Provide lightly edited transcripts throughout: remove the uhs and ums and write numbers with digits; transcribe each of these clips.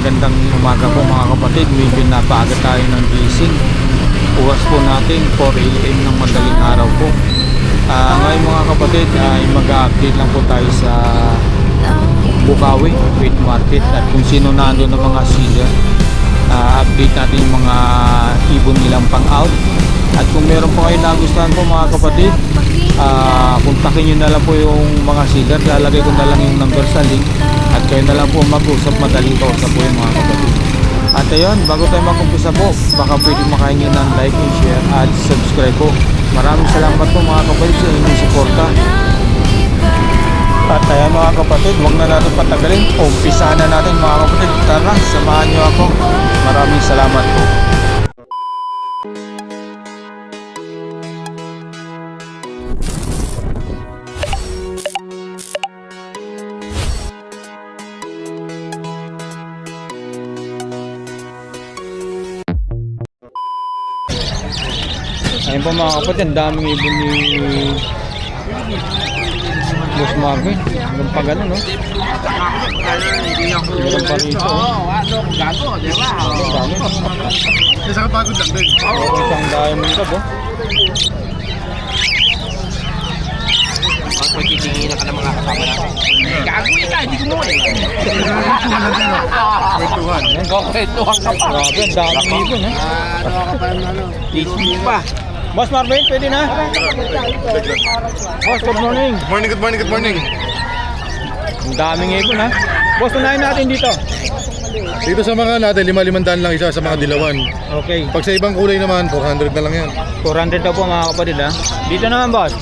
magandang umaga po mga kapatid. Medyo napaaga tayo ng gising. Oras po natin 4 AM ng madaling araw po. Ngayon mga kapatid ay mag-update lang po tayo sa Bukawi Wheat Market at kung sino nandun ng mga seller. Update natin yung mga ibon nilang pang out. At kung meron po kayo nagustuhan po mga kapatid, kontakin nyo na lang po yung mga seller. Lalagay ko na lang yung number sa link at kayo na lang po mag-usap, madaling kausap po yung mga kapatid. At ayun, bago tayo mag-umpisa po, baka pwede makain nyo ng like and share at subscribe po. Maraming salamat po mga kapatid sa inyong suporta. At ayan mga kapatid, huwag na natin patagalin. Umpisa na natin mga kapatid. Tara, samahan nyo ako. Maraming salamat po. Ayun po mga kapatid, ang daming ibon ni Boss Marvin. Hanggang pa gano'n, no? Hanggang pa rito, no? Ang dami. Isa ka pagod lang din. Isang diamond ka, bo. Pag titingin ka ng mga kasama natin. Gagawin ka, hindi ko mo eh. Kwentuhan. Kwentuhan ka pa. Grabe, ang daming ibon, eh. Ano ka pa yung ano? Tisip pa. Boss Marvin, pwede na? Boss, good morning. Good morning. Ang daming ibon, ha? Boss, unahin natin dito. Dito sa mga natin, 5,500 lang isa sa mga dilawan. Okay. Pag sa ibang kulay naman, 400 na lang yan. 400 daw po mga kapatid, ha? Dito naman, boss.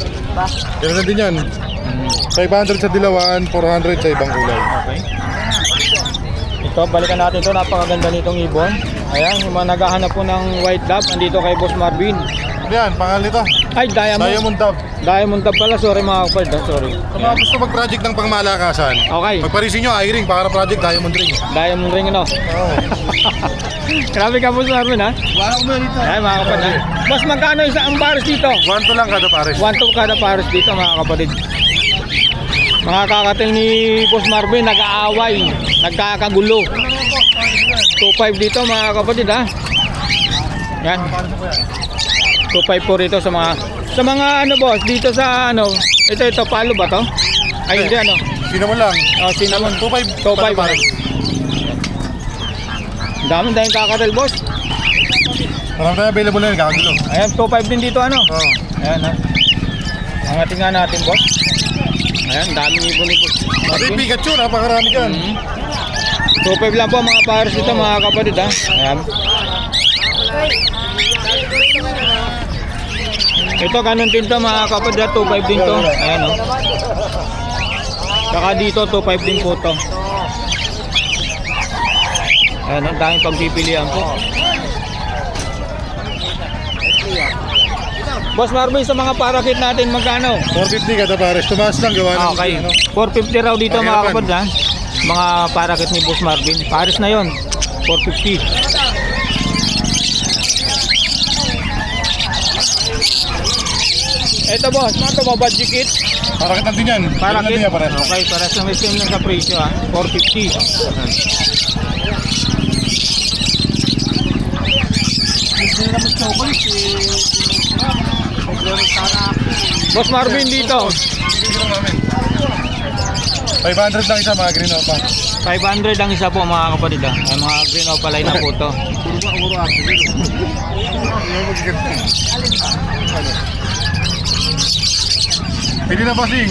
Ganoon na din yan. 500 sa dilawan, 400 sa ibang kulay. Okay. Ito, balikan natin ito. Napakaganda nitong ibon. Ayan, yung mga naghahanap po ng white dove, andito kay Boss Marvin. Yan, pangalan nito. Ay, Diamond. Diamond Dove. Diamond dove pala. Sorry mga kapatid, ha? Sorry. Sa mga gusto mag-project ng pangmalakasan, Okay. magparisin nyo, i-ring, para project Diamond Ring. Diamond ring, ano? Oo. Grabe ka, Boss Marvin, ha? Wala ko muna dito. Ayan, mga kapatid, ha? Boss, magkano isa ang pares dito? 1 to lang kada pares. 1 kada pares dito, mga kapatid. Mga kakatil ni Boss Marvin, nag-aaway, nagkakagulo. 2.5 dito, mga kapatid, ha? Yan. 2.5 po rito sa mga ano, boss, dito sa ano, ito palo ba to? Ay, hindi, ano? Cinnamon lang. Oh, cinnamon. 2.5 2.5 pares. Dami tayong kakatil, boss. Marami tayo available na yun, kakagulo. Ayan, 2.5 din dito, ano? Oo. Ayan, ha? Angatin nga natin, boss. Ayan, daming ibon ni boss. Pati Pikachu, napakarami dyan. 2.5 lang po mga pares dito, mga kapatid, ha? Ayan. Ito, ganun din to mga kapatid, ha? 2.5 din to. Ayan, o. Saka dito, 2.5 din po to. Ayan, ang daming pagpipilian po. Boss Marvin, sa mga parakit natin, magkano? 450 kada pares. Tumaas lang, gawa ng Okay, ano. 450 raw dito mga Pagkirapan. kapatid, ha? Mga parakit ni Boss Marvin. Pares na yon, 450. Ito boss, mga ito mga budget kit. Parakit din yan. Parakit. Ganun din yan, pares. Okay, pares na may same lang sa presyo, ha? 450. Boss Marvin dito. 500 lang isa, mga green opa. 500 ang isa po mga kapatid, ha? Ay, mga green opalay na po to. Pwede na bossing.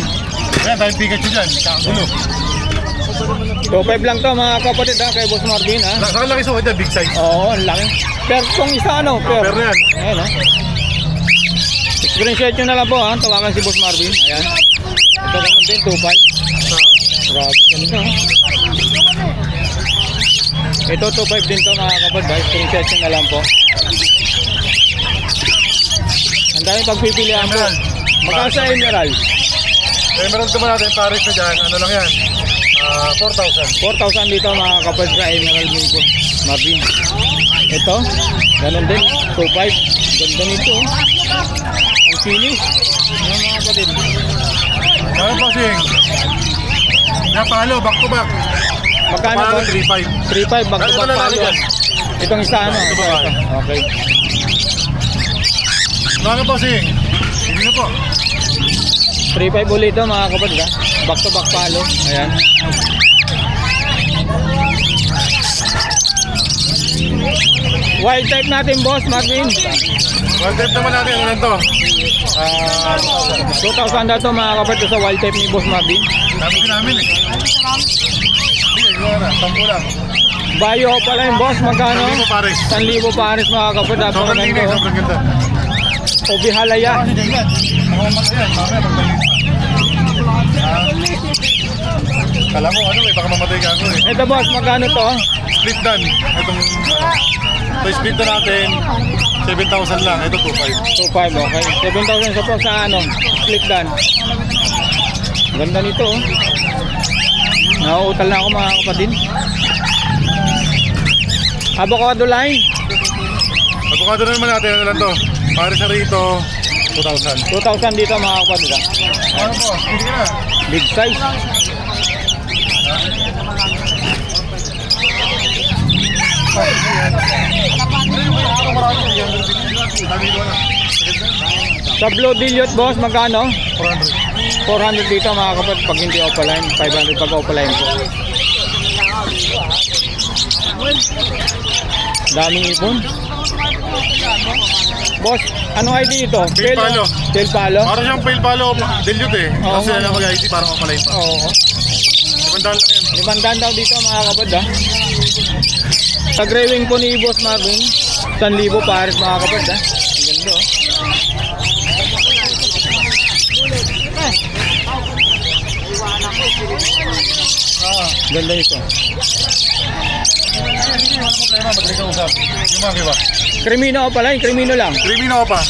Ayan, tayong Pikachu dyan. Kakagulo. 2.5 lang to mga kapatid, ha? Kay Boss Marvin, ha? Saka laki sukat yan, big size. Oo, ang laki. Per kung isa ano, per. Per na yan. Ayan, ha? Screenshot nyo na lang po, ha? Tawagan si Boss Marvin. Ayan. Ito ganun din, 2.5. Grabe, ganito, ha? Ito, 2.5 din to mga kapatid, ha? Screenshot nyo na lang po. Ang daming pagpipilihan po. Magkano sa Emerald? Emerald naman natin, pares na dyan. Ano lang yan? 4,000. 4,000 dito mga kapatid sa Emerald din po. Marvin. Ito, ganun din, 2.5. Ganda nito, oh. Ang finish. Ayan mga kapatid. Ano bossing? Napalo, back to back. Magkano Parang boss? 3.5. 3.5 back to Ito back lalaki palo. yan. Itong isa ano? Ito babae. Okay. Ano po si? Hindi na po. 3.5 ulit ito mga kapatid ha. Back to back palo. Ayan. Wild type natin boss, Marvin. One type naman natin. Ano lang to? 2,000 na ito mga kapatid sa wild type ni boss Marvin. Dami din namin eh. Hindi, ikaw na. 10 lang. Bayo pala yung boss, magkano? 1,000 pares. 1,000 pares mga kapatid. Sobrang linis, Napakaganda. sobrang ganda. Obi halaya. Kala mo ano eh, baka mamatay ka ako eh. Ito boss, magkano to? Split done. Ito split na natin. 7,000 lang. Ito 2.5. 2.5, okay. 7,000 sa po sa ano? Split dan. Ganda nito oh. Nauutal na ako mga kapatid. Avocado line. Avocado na naman natin. Ano lang to? Para sa rito, 2,000. 2,000 dito mga kapatid ah. Ano po? Hindi na. Big size. Sa Blue Dilliot boss, magkano? 400. 400 dito mga kapatid pag hindi opaline. 500 pag opaline po. Daming ibon. Boss, ano ID ito? Tail palo. Tail palo? Para siyang fail palo. Dilute eh. Oo Kasi nga. na mag-ID parang kapalay pa. Oo. 500 lang yan. 500 daw dito mga kapatid ah. Sa gray wing po ni Boss Marvin, 1,000 pares mga kapatid ah. Ang ganda oh. Ganda ito. Sige, wala problema. Magaling ka usap. Yung mga kiba. Krimino ko pala, yung krimino lang. Creamy na ako pa.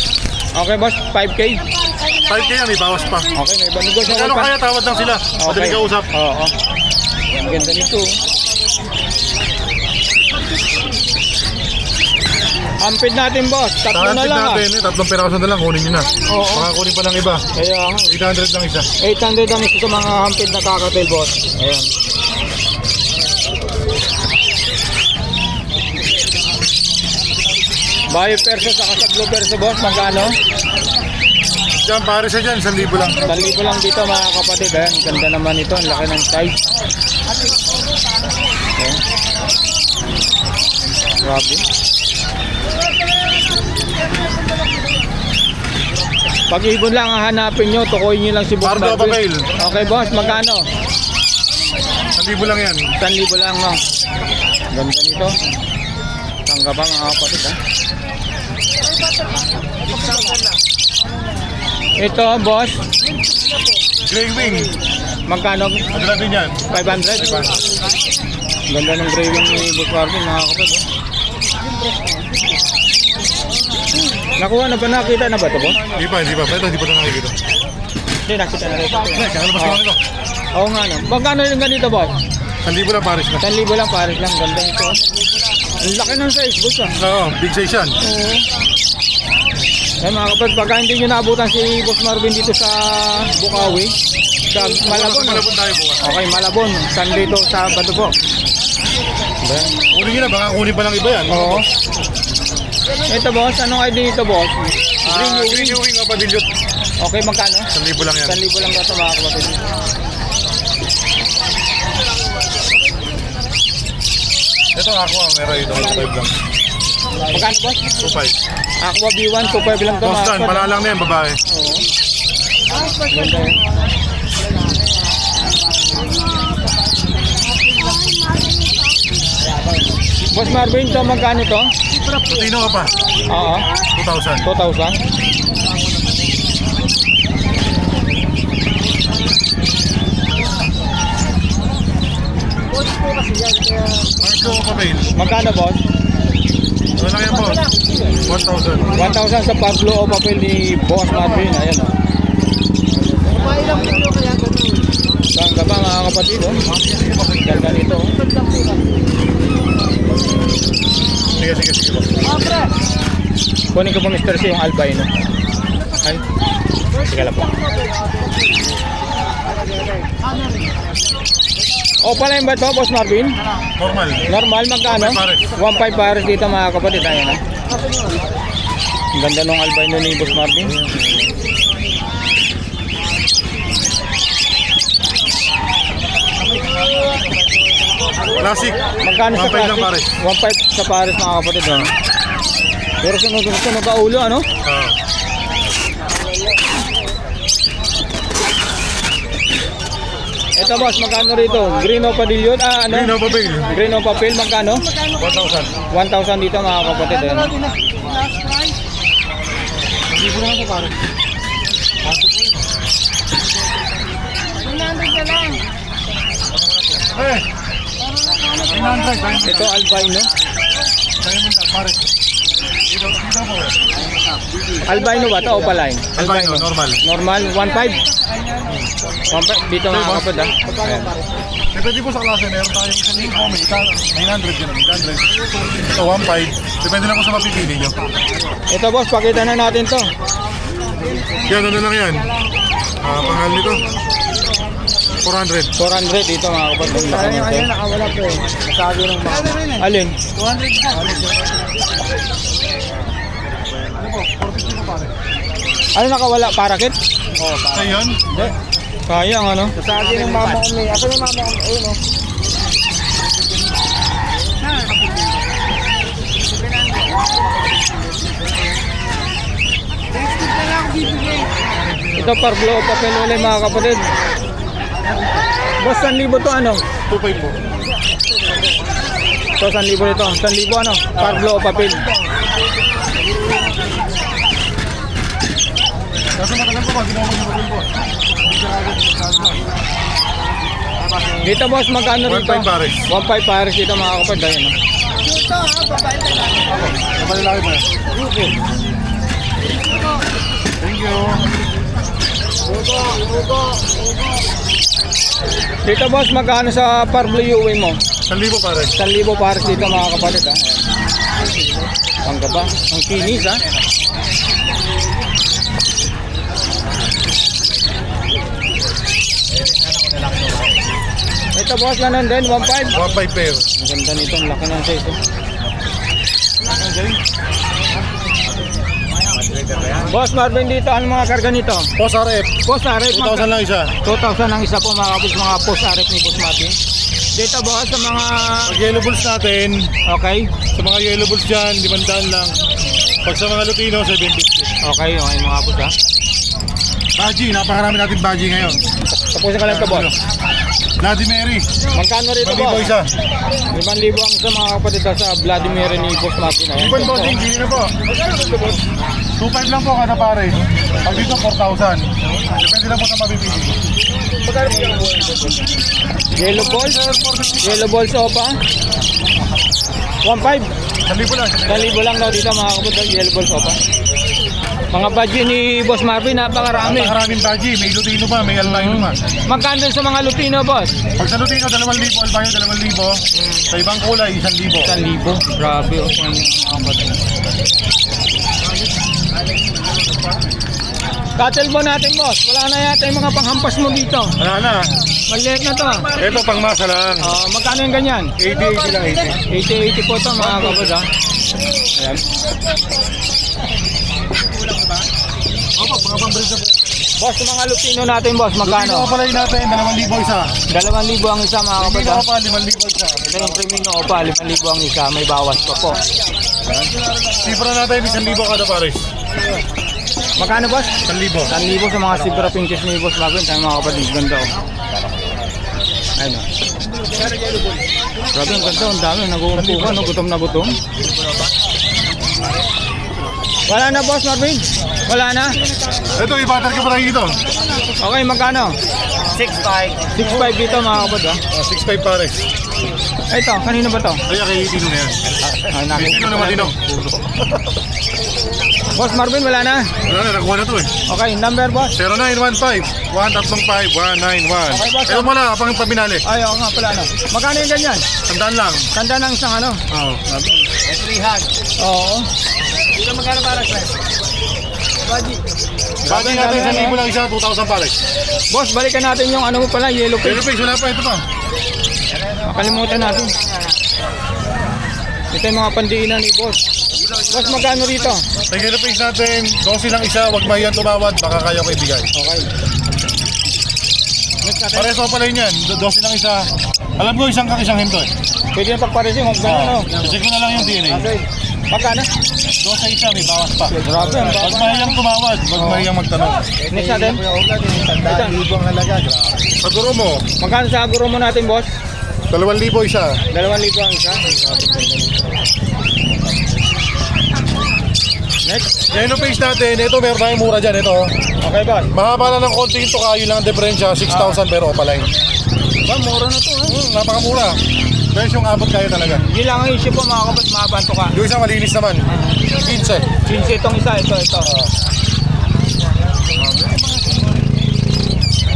Okay boss, 5K. 5K yan, may bawas pa. Okay, may banugos ako Ano kaya tawad lang sila? Madaling ka usap. Oo. Ang ganda nito. Ampid natin boss, tatlo na Tahantin lang ah. natin eh. 3 piraso na lang. Kunin nyo na. Oo. Baka kunin pa lang iba. Kaya nga, 800 lang isa. 800 ang isa sa mga hampid na kakatil boss. Ayan. Bayo perso saka sa blue perso boss, magkano? Diyan, pare sa dyan. 1,000 lang. 1,000 lang dito mga kapatid. Ayan, ganda naman ito, ang laki ng size. Ayan. Grabe. Pag ibon lang ang hanapin nyo, tukoy nyo lang si Boss Pardo Marvin. Papel. Okay boss, magkano? 1,000 lang yan. 1,000 lang no. Ganda nito. Tangga pa mga kapatid ha. Ito boss, Grey wing. magkano? Ano natin yan? 500? Ganda ng gray wing ni Boss Marvin mga kapatid oh. Nakuha na ba? Nakita na ba ito boss? Hindi pa, hindi pa. Pero hindi pa na nakikita. Hindi, nakita na rin. Kakalabas ko lang ito. Oo nga no. Magkano yung ganito boss? 1,000 lang pares na. 1,000 lang, pares lang. Ganda nito. Ang laki ng size boss ah. Oo, big size yan. Oo. Ay mga kapatid, pagka hindi nyo naabutan si Boss Marvin dito sa Bukawi, sa Malabon. Malabon tayo bukas. Okay, Malabon. Sunday to sa Sabado po. Diba? Kunin nyo na, baka kunin pa lang iba yan. Oo. Ito boss, anong ID ito boss? Green New Wing, Dilute. Okay, magkano? 1,000 lang yan. 1,000 lang daw sa mga kapatid. Ito ako, meron ito. 2.5 lang. Magkano boss? 2.5. Aqua B1, 2.5 lang to mga Boston, kapatid. pala lang na yan, babae. Oo. Ganda eh. Boss Marvin, ito magkano to? Tutino ka pa. Oo. 2,000. 2,000. Marco Papel. Magkano boss? Ano lang yan po? 1,000. 1,000 sa Pablo o papel ni Boss Marvin. Ayan o. Ganda pa mga kapatid o. Ganda nito o. Sige, sige, sige po. Kunin ko po Mr. C yung albino. Ay. Sige lang po. Opaline ba ito, Boss Marvin? Normal. Normal, magkano? 1.5 1.5 pares dito mga kapatid. Ayan ha. Ang ganda ng albino ni Boss Marvin. Classic. Magkano sa 1.5 lang pare. 1.5 sa pares mga kapatid. Ano? Pero sunod-sunod ka ulo, ano? Ito boss, magkano rito? Green o Padilyon? Ah, ano? Green o papel. Green o papel, magkano? 1,000. 1,000 dito mga kapatid. Ano? Hindi ko naman po pare. Eh! 900. Ito albino. Diamond pare. Dito po. Albino ba ito o Opaline? Albino, normal. Normal, 1.5. 1.5 dito mga kapatid. Ah. Ayan. Depende po sa klase, meron tayong isang lingko, may isa, 900 yun, 800. So, 1.5. Depende na po sa mapipili nyo. Ito boss, pakita na natin to. Yan, ano lang yan? Panghal nito. 400. 400 dito mga kapatid. Ayun, nakawala po eh. Masabi ng mama. Alin? 200. Ano nakawala? Parakit? Oh, sa yun? Hindi. Kaya ang ano? Masabi ng mama ko may. Ako yung mama ko. Ayun o. Ito parglo papel ulit mga kapatid. Boss, 1,000 to ano? 2.5 po. Ito 1,000 ito. 1,000 ano? Parglo papel. Kasi matagal po ba, ginawa ko yung po. Dito boss, magkano rito? 1.5 pares. 1.5 pares dito mga kapatid. Ayun o. Kapag lalaki po. Thank you. Dito boss, magkano sa parglo UA mo? 1,000 pare. 1,000 pares dito mga kapatid. Ayan. Ang gaba. Ang kinis ha. Ito boss, ganun din, 1.5. 1.5 pair. Ang ganda nito, ang laki ng size. Boss Marvin dito, ano mga karga nito? Post RF. Post Arif, 2,000 lang isa. 2,000 ang isa po mga post Arif ni Boss Marvin. Dito boss, sa mga, Pag yellow bulls natin, okay, sa mga yellow bulls dyan, 500 lang. Pag sa mga Lutino, 750. okay mga boss ha. Baji, napakarami natin baji ngayon. Tapusin ka lang ito boss. Vladimir, Magkano rito 1,000 boss? isa. 5,000 ang sa mga kapatid sa Vladimir ni Boss Marvin. Ayan. Ibon bossing, hindi na po. 2.5 lang po kada pare. Pag dito, 4,000. Depende lang po sa mabibili. Yellow balls? Yellow balls opa? 1.5. 1,000 lang. 1,000 lang daw dito mga kapatid. Yellow balls opa. Mga budget ni Boss Marvin, napakarami. Napakaraming baji. May Lutino pa, may albino pa. Magkano din sa mga Lutino boss? Pag sa Lutino, 2,000. Albino, 2,000. Sa ibang kulay, 1,000. 1,000. Grabe oh. Mga kapatid. Cattle ba natin boss? Wala na yata yung mga panghampas mo dito. Wala na. Maliit na to. Ito, pang masa lang. Magkano yung ganyan? 80 lang, 80. 80 po ito mga kapatid ha. Ayan. Opo, mga pang-breed na po. Boss, yung mga Lutino natin boss, Lutino magkano? ko pala yun natin, 2,000 isa. 2,000 ang isa mga kapatid Lutino ha. ko pa, 5,000 isa. Ito yung Primino Opa, 5,000 ang isa, may bawas pa po. Sipra natin, 1,000 kada pares. Magkano boss? 1,000. 1,000 sa mga Sibra Pinches ni Boss Marvin, tayo mga kapatid, ganda oh. Ayun oh. Grabe, ang ganda, ang dami, nag-uumpukan, no? Gutom na gutom. Wala na Boss Marvin? Wala na? Ito, ibatar ka pa tayo dito. Okay, magkano? 6.5 dito mga kapatid ha. 6,500 pares. Ito, kanino ba to? Kaya kay Tino na yan. Ay, Tino naman dito. Boss Marvin, wala na? Wala na, nakuha na to eh. Okay, number boss? 0915-135-191. Okay, boss. Ito mo lang, pang pabinali. Ay, oo nga pala no. Magkano yung ganyan? Tandaan lang. Tanda ng isang ano? Oo. Oo. Dito magkano para sa? Baji natin, 1,000 lang isa, 2,000 pares. Boss, balikan natin yung ano mo pala, yellow Pero face. face, wala pa, ito pa. Makalimutan natin. Ito yung mga pandiinan ni boss. Boss, magkano rito? Sa kilo page natin, 12 lang isa, wag mahiyan tumawad, baka kaya ko ibigay. Okay. Next natin. Pareso pala yun yan, 12 lang isa. Alam ko isang kang isang hinto eh. Pwede na pagparesin kung gano'n, no? Check ko na lang yung DNA. Okay. Magkano? 12 isa, may bawas pa. Grabe, ang Wag baba. mahiyang tumawad, wag mahiyang magtanong. Next natin. Sa guro mo, Magkano sa aguro mo natin, boss? 2,000 isa. 2,000 ang isa. Next. Yellow page natin, ito meron tayong mura dyan, ito. Okay, boss. Mahaba na ng konti ito, kayo lang ang diferensya, 6,000 pero opaline. Ba, mura na to, ha? Napakamura. Presyo yung abot kayo talaga. Yun lang ang issue po, mga kapat, mabanto ka. Yung isa malinis naman, 15. 15 itong isa, ito.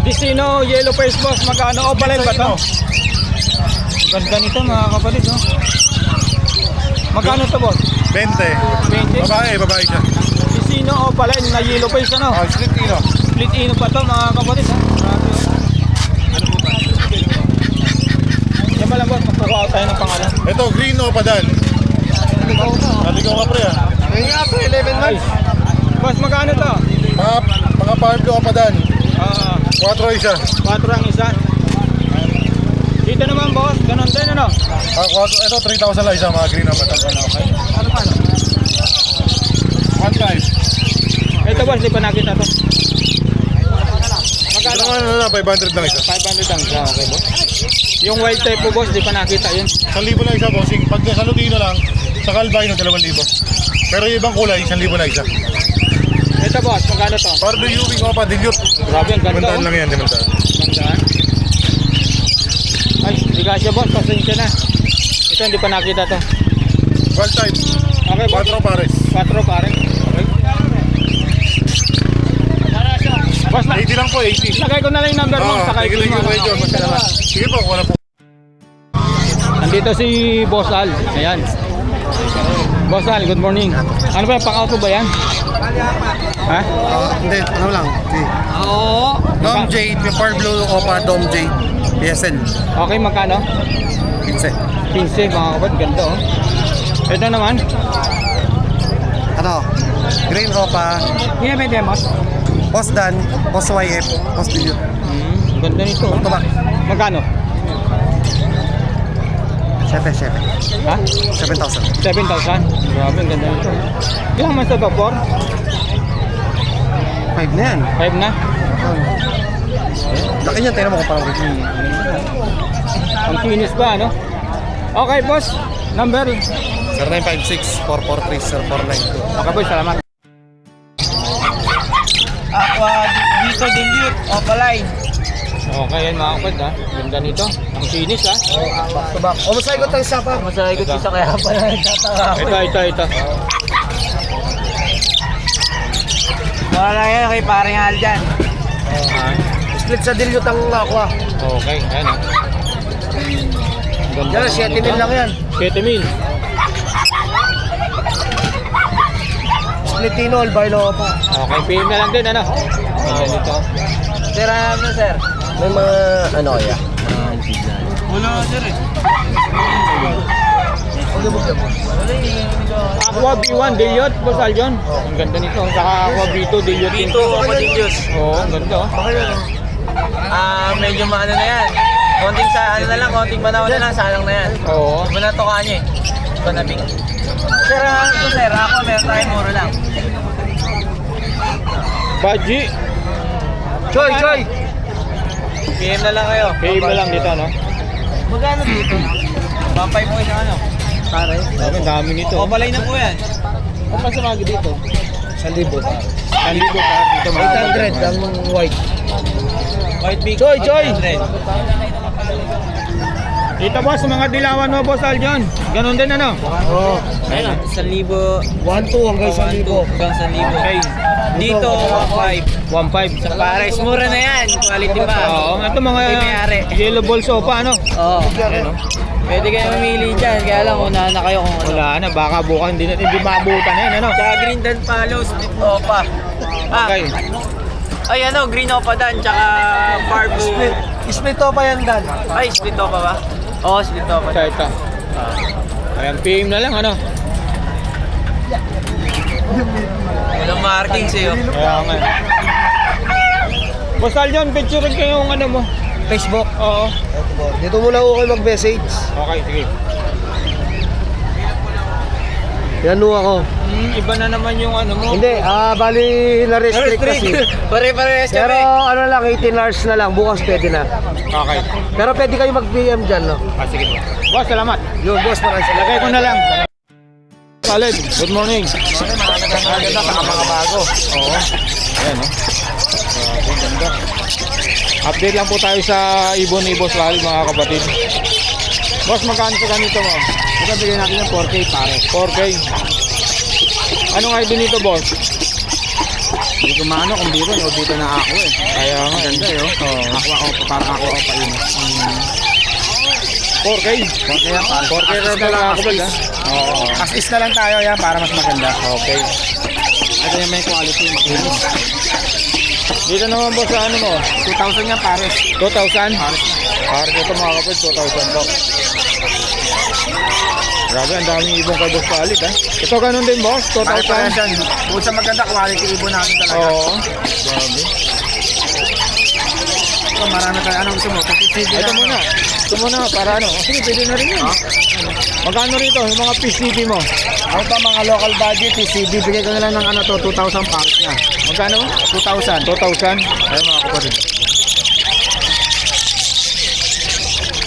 Destino, yellow face, boss. Magkano? Opaline ba to? Ganda nito, mga kapatid, no? Magkano to, boss? 20. 20. Babae siya. Destino, opaline na yellow face, ano? Split ino. Split ino pa to, mga kapatid, ha? Grabe, oh. Yan ba lang, boss? Magkukuha tayo ng pangalan. Ito, green o padan. Naligaw ka pre ah. Ayun nga, pre, 11 months. Boss, magkano to? Mga Pablo o padan. 4 isa. 4 ang isa. Dito naman, boss. Ganon din, ano? 4, ito 3,000 lang isa, mga green o padan. Ano pa? 1,500. Ito, boss, di pa nakita to. Ito Magkano? naman, 500 lang isa. 500 ang isa, okay, boss. Yung white type po, boss, di pa nakita yun. 1,000 lang isa, bossing. Pag sa Lutino lang, sa Calvino, 2,000. Pero yung ibang kulay, 1,000 na isa. Ito, boss, magkano to? Pardo Ewing o pa, dilute. Grabe, ang ganda, 500 lang yan, 500. Gandaan. Ay, di kasya, boss. Pasensya na. Ito, hindi pa nakita to. Wild type, Okay, boss. 4 pares. 4 pare. Okay. Boss, 80 lang po, 80. lagay ko na lang yung number mo. Sakay ko Sige, mo. medyo. Sige po, wala po. Nandito si Boss Al. Ayan. Boss Al, good morning. Ano ba, pang-auto ba yan? Ha? Hindi, ano lang. Oo. Dom J, Pure Blue Opa Dom J, PSN, Okay, magkano? 15. 15, mga kapat. Ganda, oh. Ito naman. Ano? Green Opa, Yeah, may demos. Post Dan, Post YF, Post Dilute. Ganda nito, oh. Ito ba? Magkano? 7. Ha? 7,000. 7,000. Grabe, ang ganda nito. Ilang months na to? 4? 5 na yan. 5 na? Laki niyan, tingnan mo kung parang Ang kinis pa, ano? Okay, boss. Number. 0956-443-0492. Okay, boss. Salamat. Aqua dito dilute opaline. Okay, yan mga kapatid, ha. Ganda nito. Ang kinis, ha. O, masay ko tayo sa pa. Masaya ko isa kaya pala nagtataka ako. Ito. Wala yan kay paring Al dyan. Split sa dilute ang aqua. Okay, ayan, ha. Ganda. Yan, 7 mil lang yan. 7,000. Split Tino, Albino Opa. Okay, PM na lang din, ano? Ganda nito. Sir, ano sir? May mga, ano kaya? Wala sir eh. Aqua B1, Dilliot, Boss Aljon. Ang ganda nito. Saka Aqua B2, Dilliot. Dito ako dilute. Oo, ang ganda, oh. Medyo maano na yan. Konting sa ano na lang, konting panahon na lang, salang na yan. Oo. Iba na toka niya eh. Iba na big. Sir, ano sir? Ako meron tayo mura lang. Baji. Choy! PM na lang kayo. PM na lang dito, no? Magkano dito? Pampay po isang ano? Pare. Ang dami nito. Opalay na po yan. Ang masamagi dito? 1,000 pa. 1,000 pa dito, mga 800 ang white. White big. Choy! 800. Dito, boss, mga dilawan mo, Boss Aljon. Ganon din, ano? Oo. Ayun, 1,000. 1,2 hanggang 1,000. Hanggang 1,000. Okay. Dito, 1,500. 1,500. Sa Pares, mura na yan. Quality pa. Oo, ito mga Hindi may-ari. yellow ball sofa, ano? Oo. Ano? Pwede kayo mamili dyan. Kaya lang, unahan na kayo kung ano. Wala na, baka bukas hindi maabutan na yun, ano? Tsaka green dan palo, split opa. Okay. Ay ano, green opa dan, tsaka barbo. Split Opa yan, Dan. Ay, split opa ba? Oo, split open. Ito. Ayan, PM na lang, ano? Walang marking sa'yo. Kaya nga. Boss Aljon, picturein ko yung ano mo. Facebook. Oo. Dito muna ako kayo mag-message. Okay, sige. Yan ako. Iba na naman yung ano mo. Hindi, bali na-restrict kasi. Pare-parehas Pero ano lang, 18 hours na lang. Bukas pwede na. Okay. Pero pwede kayo mag-PM dyan, no? Sige. Boss, salamat. Yun, boss, maraming salamat. Lagay ko na lang. Khaled, good morning. Maganda pa mga bago. Oo. Ayan, no? Grabe, ganda. Update lang po tayo sa ibon ni Boss Khaled, mga kapatid. Boss, magkano sa ganito mo? Ito, bigyan natin yung 4K pare. 4K. Anong ID nito, boss? Hindi ko maano kung dito, no? Dito na ako eh. Kaya nga. Ganda eh, oh. Ako, parang ako pa yun. 4K. 4K yan, pare. 4K na As is lang lang, ako, boss, ha? Oo. As is na lang tayo yan para mas maganda. Okay. Ito yung may quality. Makinis. Dito naman, boss, sa ano mo? 2,000 yan, pare. 2,000? Pares ito, mga kapatid, 2,000 po. Grabe, ang daming ibon kay Boss Khaled, ha? Ito ganun din, boss? 2,000? yan. Bukod sa maganda, quality ibon natin talaga. Oo. Grabe. Ito, marami tayo. Anong gusto mo? PCD Ito muna. Ito muna, para ano? Oh, sige, pwede na rin yun. Magkano rito, yung mga PCD mo? Ako pa mga local budget, PCD. Bigay ko na lang ng ano to, 2,000 pares na. Magkano? 2,000. 2,000? Ayun, mga kapatid.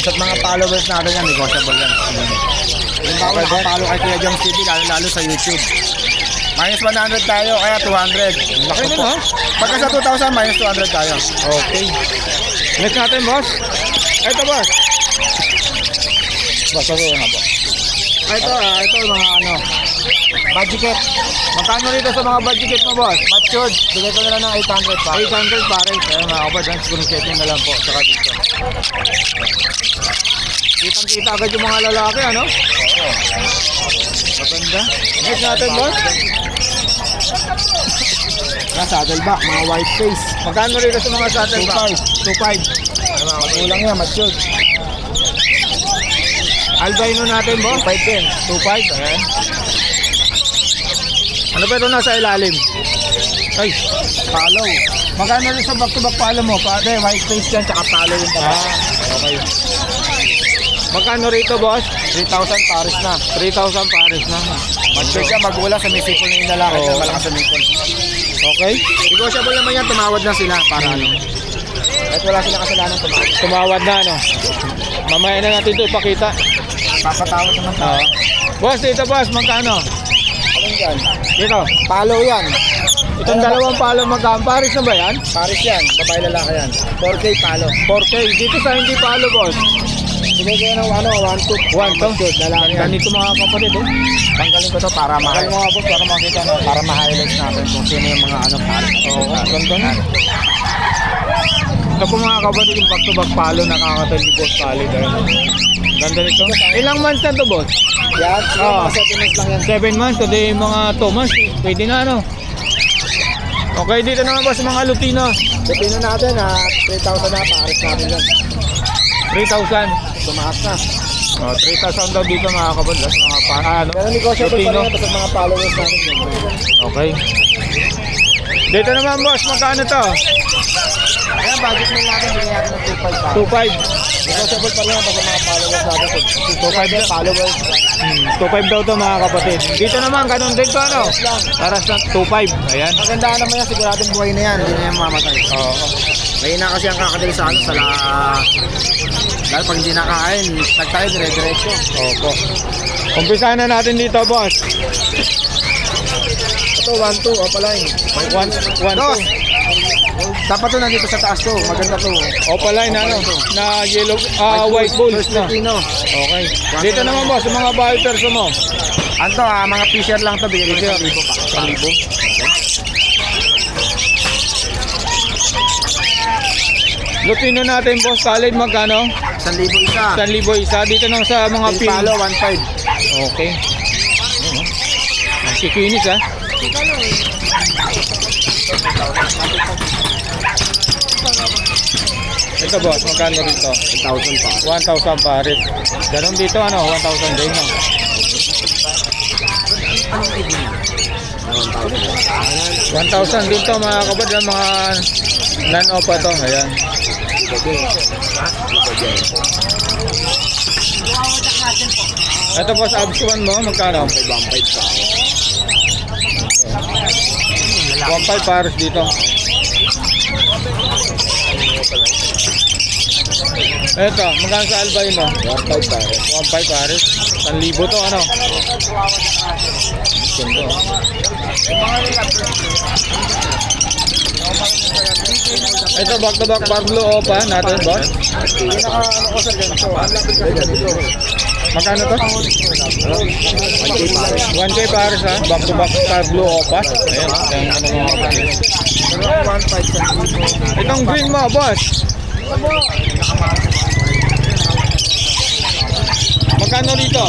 At mga followers natin yan, negotiable yan. Yung bawal nakapalo kay Kuya Joms TV, lalo sa YouTube. Minus 100 tayo, kaya 200. Laki nun, ha? Pagka sa 2,000, minus 200 tayo. Okay. Next natin, boss. Ito, boss. Boss, sabi nga po. Ito mga ano, budget. Magkano rito sa mga budget mo, boss? Matured, bigay ko na lang ng 800 pa. 800 pares. Ayun, mga kapatid, siguro setting na lang po. Saka dito. Kitang-kita agad yung mga lalaki, ano? Oo. Maganda. Next natin, boss. Mga saddleback, mga white face. Magkano rito sa mga saddleback? 2,500. Kulang yan, matured. Albino natin, boss? 2,500 din. 2.5, ayan. Ano pa ito nasa ilalim? Ay, Follow. magkano rin sa back-to-back palo mo? Pwede, white face yan, tsaka follow yung taba. Okay. Magkano rito, boss? 3,000 pares na. 3,000 pares na. Matured yan, magula sa may sipol na yung lalaki. Oo. Malakas sa nipple. Okay. Negotiable naman yan, tumawad na sila para ano. Kahit wala sila kasalanan tumawad. Tumawad na, ano? Mamaya na natin ito ipakita. Papatawad naman tayo. Boss, dito, boss, magkano? Anong yan? Dito. Palo yan. Itong dalawang palo magkano? Pares na ba yan? Pares yan. Babae lalaki yan. 4K palo. 4K. Dito sa hindi palo, boss. Bigay ko yan ng 1, 2. 1 to. Lalaki yan. Ganito mga kapatid, oh. Tanggalin ko to para Mahal mga boss, para makita na. para ma-highlight natin kung sino yung mga ano pares. Oo, ganda na. Ito po mga kapatid, yung back-to-back palo nakakatal ni Boss Khaled. Ganda nito. Ilang months na to, boss? Yan. Oo. Mga 7 months lang yan. 7 months, today mga 2 months. Pwede na, ano? Okay, dito naman boss, mga Lutino. Depende natin ha. 3,000 na pares natin yan. 3,000. Tumaas na. Oh, 3,000 daw dito mga kapatid. Mga ano? Pero negotiable pa Lutino. rin yan sa mga followers natin. Okay. Dito naman boss, magkano to? Ayan, budget mo natin. Bigyan natin ng 2,500 pa. 2,500. Negotiable pa rin yan sa mga followers natin. 2,500 followers. 2,500 daw to mga kapatid. Dito naman, ganun din to ano? Paras na 2,500. Ayan. Magandaan naman yan, siguradong buhay na yan, hindi na yan mamatay. Oo. Mahina kasi ang kakadali sa ano, sa lalo pag hindi nakakain, tag tayo dire-diretso. Opo. Umpisahan na natin dito boss. Ito, 1-2, opaline. 1, 2. Dapat to nandito sa taas to, maganda to. Opaline ano? Na yellow, white bulls First na. Latino. Okay. Dito naman boss, yung mga bahay perso mo. Anto mga fisher lang to, bigyan ko 1,000 pa. 1,000. Lutino natin boss, Khaled magkano? 1,000 isa. 1,000 isa. Dito nang sa mga pin. Palo, 1,500. Okay. Ayun, oh. Ang sikinis ha. Ito boss, magkano rito? 1,000 pa. 1,000 pares. Ganon dito ano, 1,000 din no? 1,000 din to mga kabad, mga non-opa to. Ayan. Ito boss, absuan mo, magkano? 1,500 pa. 1,500 pares dito. Ito, magkano sa albino? 1,500 pa. 1,500 pares. 1,000 to ano? Ganda oh. Ito back to back Pablo Opa natin boss. Ano ko sa ganito? Magkano to? 1K pares ha. Back to back Pablo Opa. Ayan, ayan ano mga kapatid. Itong green mo boss. Magkano dito?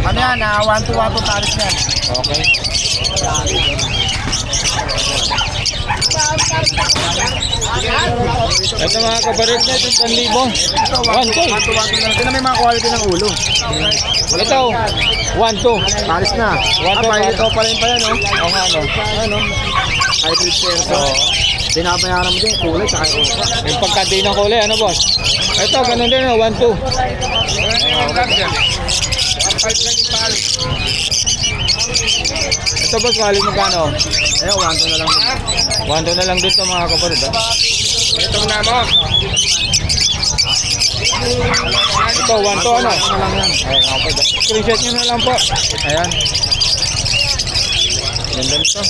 Ano yan? 1,200 pares yan. Okay. Ito mga kaparit na ito 1,000. 1K. 1,200 lang. Ito na may mga quality ng ulo. Ito 1,200. Pares na. Pares. Ito pa rin pa yan, oh. O nga no. Ano? Hybrid perso. Oo. Binabayaran mo din, kulay, saka yung upa. Yung pagkati ng kulay, ano boss? Ito, ganun din, 1,200. Ito boss, kali magkano? Ayun, 1,200 na lang. 1,200 na lang dito mga kapalit. Itong na mo. Ito, 1,200 ano? Na lang yan. Ayan, okay. Screenshot nyo na lang po. Ayan. Ganda nito.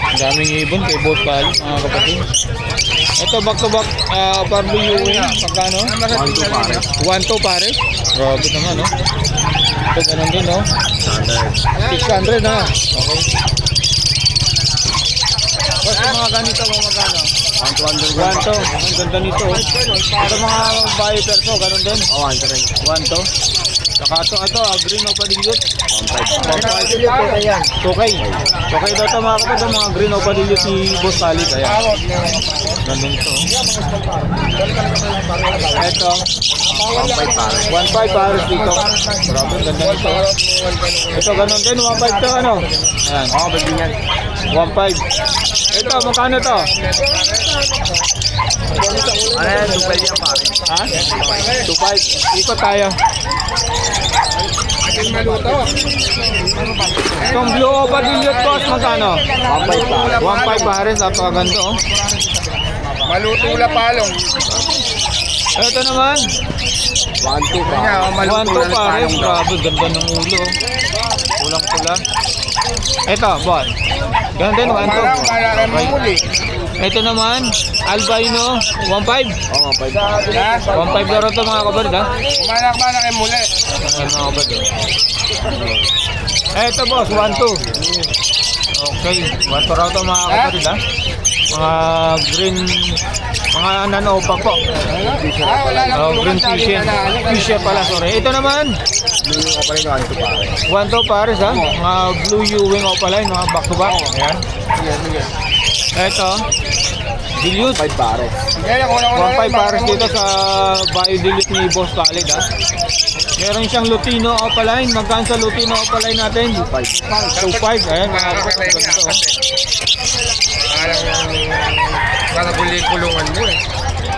Ang daming ibon kay Boss Pali, mga kapatid. Ito back to back Pablo Ewing. Pagkano? 1,200 pare. 1,200 pare. Grabe naman, no? Ito ganun din, no? 600 na. Okay. Boss, yung mga ganito kung magkano? 1,200 1,200. Ang ganda nito. Oh. Ito mga bahay perso, ganun din. Oh, 1,200. 1,200. Saka ito, green o padilyot. 1,500. Yan. Okay. Okay daw ito mga kapatid, mga green o padilyot ni Boss Pali. Ayan. Ganun to. Ito. 1,500 pare. 1,500 pares dito. Grabe, ganda nito. Ito, ganun din. 1,500 to, ano? Ayan. Oo, bagay yan. 1,500. Ito, magkano to? Ano yan? 2,500 yan pare. Ha? 2,500. Ikot tayo. Itong blue o padilyot boss, magkano? 1,500 pare. 1,500 pares. Napakaganda, oh. Malutula palong. Ito naman. 1,200 pare. 1,200 pares. Grabe, ganda ng ulo. Kulang pula. Ito, boss. Ganun din, 1,200. Ito naman, albino, 1,500. Oo, 1,500. 1,500 laro ito mga kabarid, ha? Kumanak-manak yung muli. Ayan mga kabarid. Ito boss, 1,200. Okay, 1,200 raw ito mga kabarid, ha? Mga green, mga nanopa po. Oh, green fisher. Fisher pala, sorry. Ito naman, Blue ko pa rin 1,200 pare. 1,200 pares, ha? Mga blue Ewing o pala, mga back to back. Ayan. Ito, dilute. 5 pare. 1,500 pares dito sa Bio Dilute ni Boss Khalid, ha? Meron siyang Lutino Opaline. Magkano sa Lutino Opaline natin? 2,500. Ayan, mga kapatid. Ganito, oh. Parang kulungan mo eh.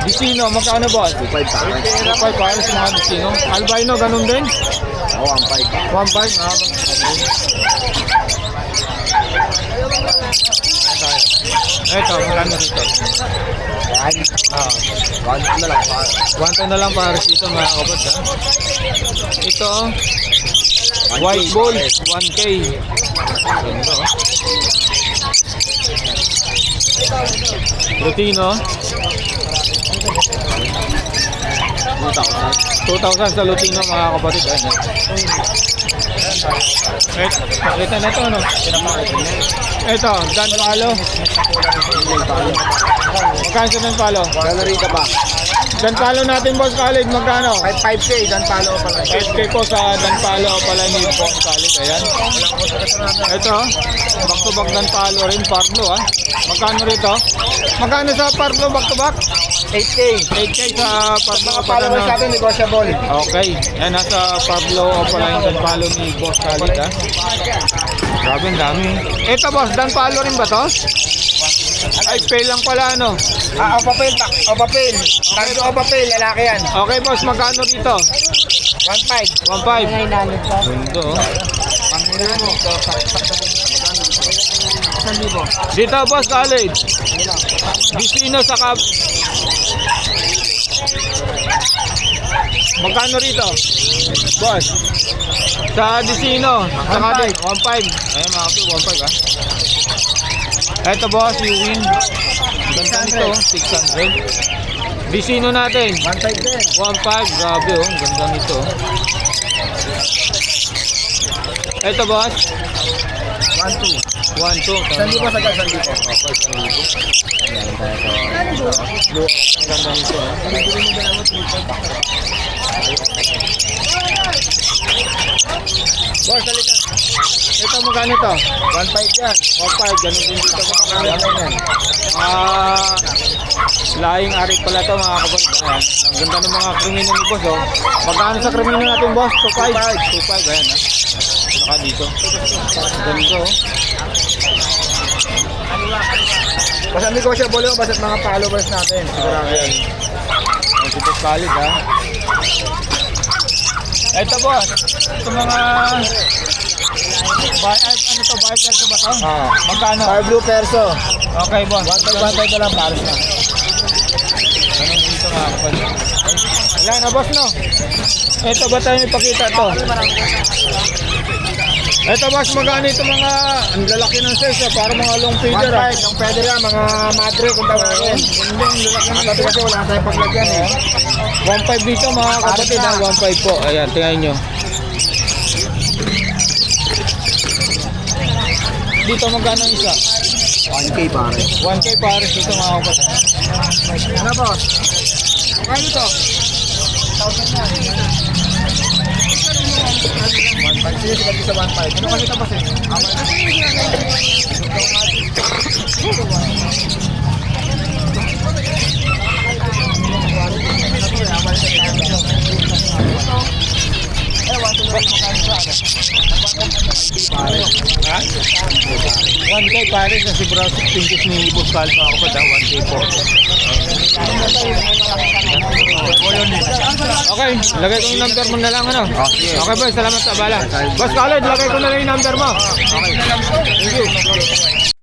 Vicino, magkano boss? 2,500 pare. 2,500 pares mga Vicino. Albino, ganun din? Oo, 1,500 pare. 1,500. Ito, magkano dito? Ah, 1,200 na lang pare. 1,200 na lang pares dito mga kapatid, ha? Ito, white ball, 1K. Ganda, oh. Lutino, 2,000 sa Lutino mga kapatid. Ayan. Nakita na ito, ano? Ito, Dan Palo. Magkano sa Dan Palo? Galarita pa. Dan palo natin, Boss Khalid, magkano? 5K, dan palo pa lang. 5K po sa Dan Palo pala ni Boss Khalid. Ayan. Ito, back to back Dan Palo rin, Parlo ah. Magkano rito? Magkano sa Parlo back to back? 8K. 8K sa Parlo. Mga followers natin, negotiable. Okay, yan nasa Pablo o pala yung Dan Palo ni Boss Khalid ha. Grabe, ang dami. Ito boss, Dan Palo rin ba to? Ay, pay lang pala ano. Opapel, opapel. Tanto opapel, lalaki yan. Okay boss, magkano dito? 1.5. 1.5. Gundo oh. Dito boss Khalid. Bisino sa kap. Magkano rito? Boss. Sa Disino, sa Khalid, 1.5. Ayan mga kapit, 1.5 ha. Eto boss, yung win. Ganda nito, 600. Disino natin, 1.5 din. 1.5. Grabe oh, ang ganda nito. Eto boss, 1.2. 1.2. Sandi po sa gas, sandi po. Ang ganda nito ha. Boss, halika. Ito magkano ito? 1.5 yan. 1.5, ganun din dito mga Yan kapatid. yan. Laing ari pala ito mga kapatid. Ayan. Ang ganda ng mga krimino ni boss oh. Magkano sa krimino natin boss? 2.5. 2.5, ayan ha. Saka dito. Ganito oh. Basta negotiable yun, basta mga followers natin. Sigurado yan. Ang si Boss Khalid ha. Ito boss. Ito mga... ano to? Buy perso ba to? Magkano? Fire blue perso. Okay boss. 1.5 na lang, pares na. Ganun dito mga kapatid. Wala na boss no? Ito ba tayo ipakita to? Ito boss, magkano ito mga... Ang lalaki ng size para mga long feeder 1.5, yung pwede lang, mga madre kung tawagin. Hindi, ang lalaki ng Kasi kasi wala tayong paglagyan eh. 1.5 dito mga kapatid ha, 1.5 po. Ayan, tingnan nyo. Dito magkano ang isa? 1K pare. 1K pares dito mga kapatid. Ano boss? Magkano ito? 1.5. Sige, sige sa 1.5. Ano kasi tapos eh? Ha? 1K pares na si Bros. Pinches ni Boss Khalid mga kapatid ha, 1K po. Okay, lagay ko yung number mo na lang ano. Okay boy, salamat sa bala. Boss Khalid, lagay ko na lang yung number mo. Okay. Thank you.